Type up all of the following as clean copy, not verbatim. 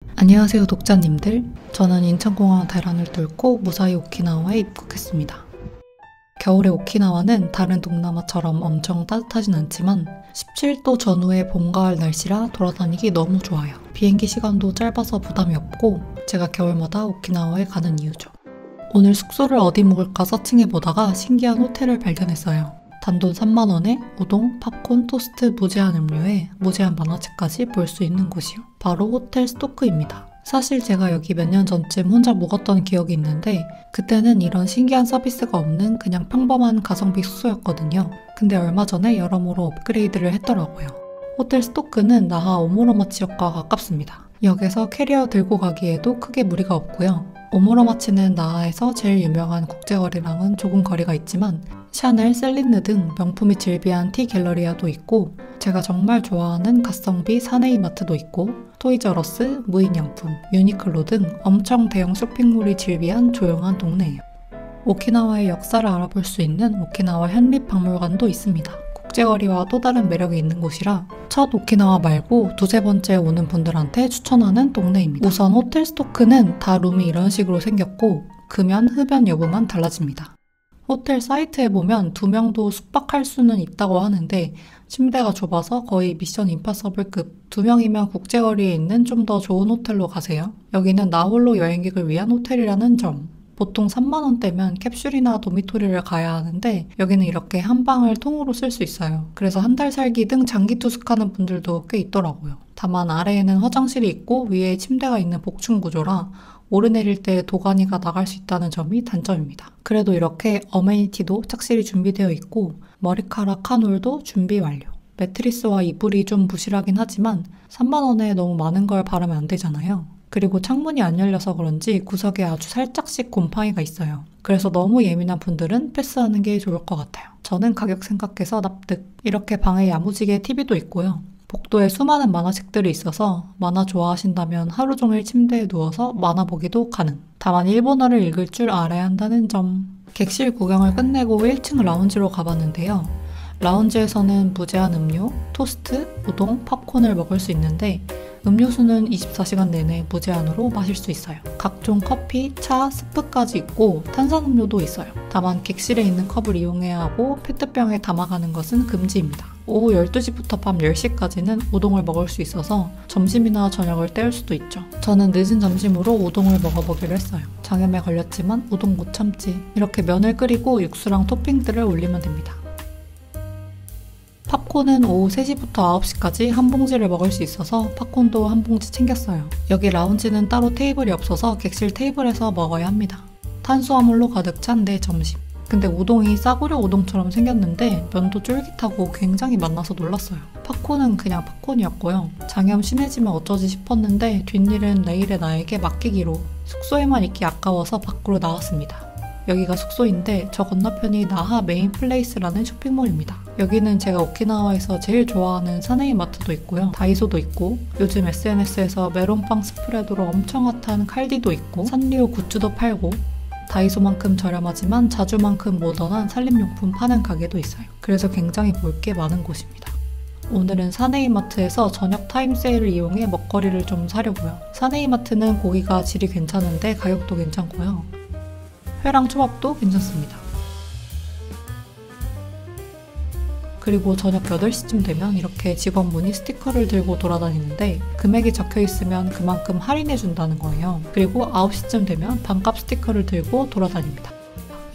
안녕하세요 독자님들. 저는 인천공항 대란을 뚫고 무사히 오키나와에 입국했습니다. 겨울의 오키나와는 다른 동남아처럼 엄청 따뜻하진 않지만 17도 전후의 봄, 가을 날씨라 돌아다니기 너무 좋아요. 비행기 시간도 짧아서 부담이 없고 제가 겨울마다 오키나와에 가는 이유죠. 오늘 숙소를 어디 묵을까 서칭해보다가 신기한 호텔을 발견했어요. 단돈 3만원에 우동, 팝콘, 토스트, 무제한 음료에 무제한 만화책까지 볼 수 있는 곳이요. 바로 호텔 스토크입니다. 사실 제가 여기 몇 년 전쯤 혼자 묵었던 기억이 있는데 그때는 이런 신기한 서비스가 없는 그냥 평범한 가성비 숙소였거든요. 근데 얼마 전에 여러모로 업그레이드를 했더라고요. 호텔 스토크는 나하 오모로마치역과 가깝습니다. 역에서 캐리어 들고 가기에도 크게 무리가 없고요. 오모로마치는 나하에서 제일 유명한 국제거리랑은 조금 거리가 있지만 샤넬, 셀린느 등 명품이 즐비한 티 갤러리아도 있고 제가 정말 좋아하는 가성비 사네이마트도 있고 토이저러스, 무인양품, 유니클로 등 엄청 대형 쇼핑몰이 즐비한 조용한 동네예요. 오키나와의 역사를 알아볼 수 있는 오키나와 현립박물관도 있습니다. 국제거리와 또 다른 매력이 있는 곳이라 첫 오키나와 말고 두세 번째 오는 분들한테 추천하는 동네입니다. 우선 호텔 스토크는 다 룸이 이런 식으로 생겼고 금연, 흡연 여부만 달라집니다. 호텔 사이트에 보면 2명도 숙박할 수는 있다고 하는데 침대가 좁아서 거의 미션 임파서블급 2명이면 국제거리에 있는 좀 더 좋은 호텔로 가세요. 여기는 나 홀로 여행객을 위한 호텔이라는 점. 보통 3만원대면 캡슐이나 도미토리를 가야 하는데 여기는 이렇게 한 방을 통으로 쓸 수 있어요. 그래서 한 달 살기 등 장기 투숙하는 분들도 꽤 있더라고요. 다만 아래에는 화장실이 있고 위에 침대가 있는 복층 구조라 오르내릴 때 도가니가 나갈 수 있다는 점이 단점입니다. 그래도 이렇게 어메니티도 착실히 준비되어 있고 머리카락 카놀도 준비 완료. 매트리스와 이불이 좀 부실하긴 하지만 3만원에 너무 많은 걸 바르면 안 되잖아요. 그리고 창문이 안 열려서 그런지 구석에 아주 살짝씩 곰팡이가 있어요. 그래서 너무 예민한 분들은 패스하는 게 좋을 것 같아요. 저는 가격 생각해서 납득. 이렇게 방에 야무지게 TV도 있고요. 복도에 수많은 만화책들이 있어서 만화 좋아하신다면 하루 종일 침대에 누워서 만화 보기도 가능. 다만 일본어를 읽을 줄 알아야 한다는 점. 객실 구경을 끝내고 1층 라운지로 가봤는데요. 라운지에서는 무제한 음료, 토스트, 우동, 팝콘을 먹을 수 있는데 음료수는 24시간 내내 무제한으로 마실 수 있어요. 각종 커피, 차, 스프까지 있고 탄산음료도 있어요. 다만 객실에 있는 컵을 이용해야 하고 페트병에 담아가는 것은 금지입니다. 오후 12시부터 밤 10시까지는 우동을 먹을 수 있어서 점심이나 저녁을 때울 수도 있죠. 저는 늦은 점심으로 우동을 먹어보기로 했어요. 장염에 걸렸지만 우동 못 참지. 이렇게 면을 끓이고 육수랑 토핑들을 올리면 됩니다. 팝콘은 오후 3시부터 9시까지 한 봉지를 먹을 수 있어서 팝콘도 한 봉지 챙겼어요. 여기 라운지는 따로 테이블이 없어서 객실 테이블에서 먹어야 합니다. 탄수화물로 가득 찬 내 점심. 근데 우동이 싸구려 우동처럼 생겼는데 면도 쫄깃하고 굉장히 맛나서 놀랐어요. 팝콘은 그냥 팝콘이었고요. 장염 심해지면 어쩌지 싶었는데 뒷일은 내일의 나에게 맡기기로 숙소에만 있기 아까워서 밖으로 나왔습니다. 여기가 숙소인데 저 건너편이 나하 메인 플레이스라는 쇼핑몰입니다. 여기는 제가 오키나와에서 제일 좋아하는 사네이마트도 있고요. 다이소도 있고 요즘 SNS에서 메론빵 스프레드로 엄청 핫한 칼디도 있고 산리오 굿즈도 팔고 다이소만큼 저렴하지만 자주만큼 모던한 살림용품 파는 가게도 있어요. 그래서 굉장히 볼 게 많은 곳입니다. 오늘은 사네이마트에서 저녁 타임 세일을 이용해 먹거리를 좀 사려고요. 사네이마트는 고기가 질이 괜찮은데 가격도 괜찮고요. 회랑 초밥도 괜찮습니다. 그리고 저녁 8시쯤 되면 이렇게 직원분이 스티커를 들고 돌아다니는데 금액이 적혀 있으면 그만큼 할인해준다는 거예요. 그리고 9시쯤 되면 반값 스티커를 들고 돌아다닙니다.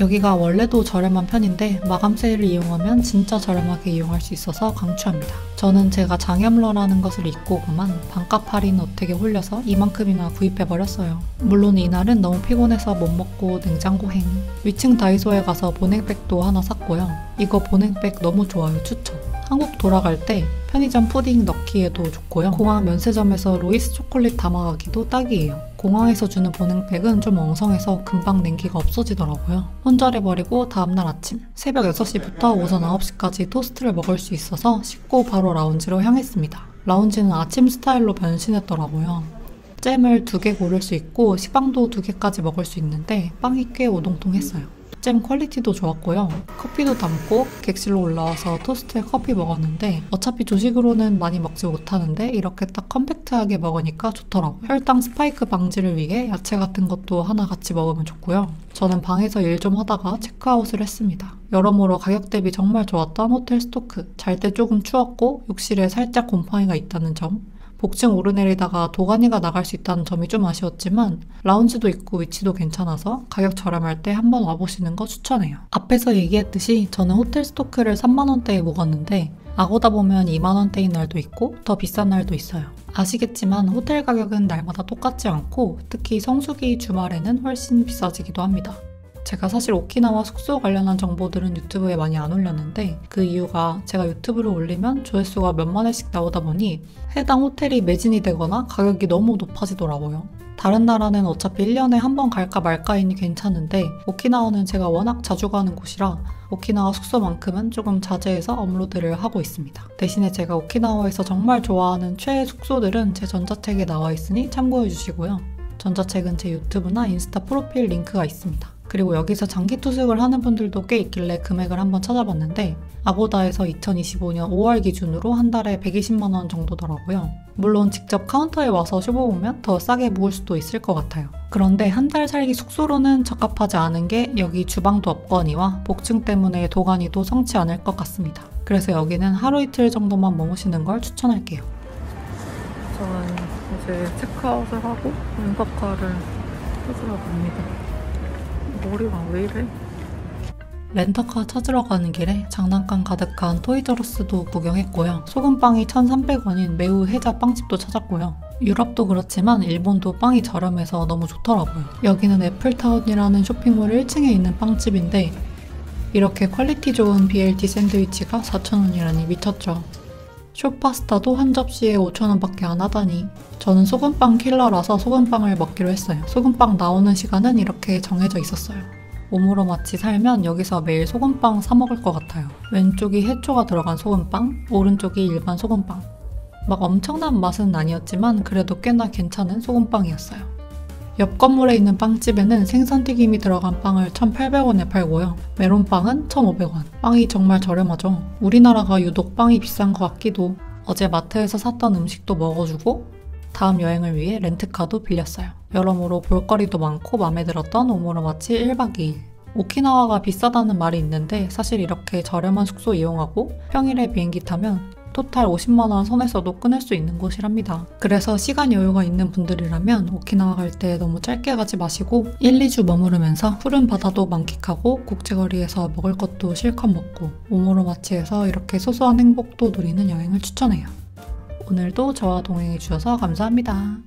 여기가 원래도 저렴한 편인데 마감 세일을 이용하면 진짜 저렴하게 이용할 수 있어서 강추합니다. 저는 제가 장염러라는 것을 잊고 그만 반값 할인 어택에 홀려서 이만큼이나 구입해버렸어요. 물론 이날은 너무 피곤해서 못 먹고 냉장고 행. 위층 다이소에 가서 보냉백도 하나 샀고요. 이거 보냉백 너무 좋아요. 추천. 한국 돌아갈 때 편의점 푸딩 넣기에도 좋고요. 공항 면세점에서 로이스 초콜릿 담아가기도 딱이에요. 공항에서 주는 보냉백은 좀 엉성해서 금방 냉기가 없어지더라고요. 혼절해버리고 다음날 아침 새벽 6시부터 오전 9시까지 토스트를 먹을 수 있어서 씻고 바로 라운지로 향했습니다. 라운지는 아침 스타일로 변신했더라고요. 잼을 2개 고를 수 있고 식빵도 2개까지 먹을 수 있는데 빵이 꽤 오동통했어요. 잼 퀄리티도 좋았고요. 커피도 담고 객실로 올라와서 토스트에 커피 먹었는데 어차피 조식으로는 많이 먹지 못하는데 이렇게 딱 컴팩트하게 먹으니까 좋더라고요. 혈당 스파이크 방지를 위해 야채 같은 것도 하나 같이 먹으면 좋고요. 저는 방에서 일 좀 하다가 체크아웃을 했습니다. 여러모로 가격 대비 정말 좋았던 호텔 스토크. 잘 때 조금 추웠고 욕실에 살짝 곰팡이가 있다는 점, 복층 오르내리다가 도가니가 나갈 수 있다는 점이 좀 아쉬웠지만 라운지도 있고 위치도 괜찮아서 가격 저렴할 때 한번 와보시는 거 추천해요. 앞에서 얘기했듯이 저는 호텔 스토크를 3만원대에 묵었는데 아고다 보면 2만원대인 날도 있고 더 비싼 날도 있어요. 아시겠지만 호텔 가격은 날마다 똑같지 않고 특히 성수기 주말에는 훨씬 비싸지기도 합니다. 제가 사실 오키나와 숙소 관련한 정보들은 유튜브에 많이 안 올렸는데 그 이유가 제가 유튜브를 올리면 조회수가 몇만 회씩 나오다 보니 해당 호텔이 매진이 되거나 가격이 너무 높아지더라고요. 다른 나라는 어차피 1년에 한 번 갈까 말까이니 괜찮은데 오키나와는 제가 워낙 자주 가는 곳이라 오키나와 숙소만큼은 조금 자제해서 업로드를 하고 있습니다. 대신에 제가 오키나와에서 정말 좋아하는 최애 숙소들은 제 전자책에 나와 있으니 참고해 주시고요. 전자책은 제 유튜브나 인스타 프로필 링크가 있습니다. 그리고 여기서 장기 투숙을 하는 분들도 꽤 있길래 금액을 한번 찾아봤는데 아고다에서 2025년 5월 기준으로 한 달에 120만원 정도더라고요. 물론 직접 카운터에 와서 쇼보보면 더 싸게 묵을 수도 있을 것 같아요. 그런데 한 달 살기 숙소로는 적합하지 않은 게 여기 주방도 없거니와 복층 때문에 도가니도 성치 않을 것 같습니다. 그래서 여기는 하루 이틀 정도만 머무시는 걸 추천할게요. 저는 이제 체크아웃을 하고 렌터카를 찾으러 갑니다. 머리가 왜 이래? 렌터카 찾으러 가는 길에 장난감 가득한 토이저러스도 구경했고요. 소금빵이 1,300원인 매우 혜자 빵집도 찾았고요. 유럽도 그렇지만 일본도 빵이 저렴해서 너무 좋더라고요. 여기는 애플타운이라는 쇼핑몰 1층에 있는 빵집인데 이렇게 퀄리티 좋은 BLT 샌드위치가 4,000원이라니 미쳤죠. 숏파스타도 한 접시에 5,000원밖에 안 하다니. 저는 소금빵 킬러라서 소금빵을 먹기로 했어요. 소금빵 나오는 시간은 이렇게 정해져 있었어요. 오므로마치 살면 여기서 매일 소금빵 사 먹을 것 같아요. 왼쪽이 해초가 들어간 소금빵, 오른쪽이 일반 소금빵. 막 엄청난 맛은 아니었지만 그래도 꽤나 괜찮은 소금빵이었어요. 옆 건물에 있는 빵집에는 생선튀김이 들어간 빵을 1,800원에 팔고요. 메론빵은 1,500원. 빵이 정말 저렴하죠. 우리나라가 유독 빵이 비싼 것 같기도. 어제 마트에서 샀던 음식도 먹어주고 다음 여행을 위해 렌트카도 빌렸어요. 여러모로 볼거리도 많고 마음에 들었던 오모로마치 1박 2일. 오키나와가 비싸다는 말이 있는데 사실 이렇게 저렴한 숙소 이용하고 평일에 비행기 타면 토탈 50만원 선에서도 끊을 수 있는 곳이랍니다. 그래서 시간 여유가 있는 분들이라면 오키나와 갈 때 너무 짧게 가지 마시고 1, 2주 머무르면서 푸른 바다도 만끽하고 국제거리에서 먹을 것도 실컷 먹고 오모로마치에서 이렇게 소소한 행복도 누리는 여행을 추천해요. 오늘도 저와 동행해 주셔서 감사합니다.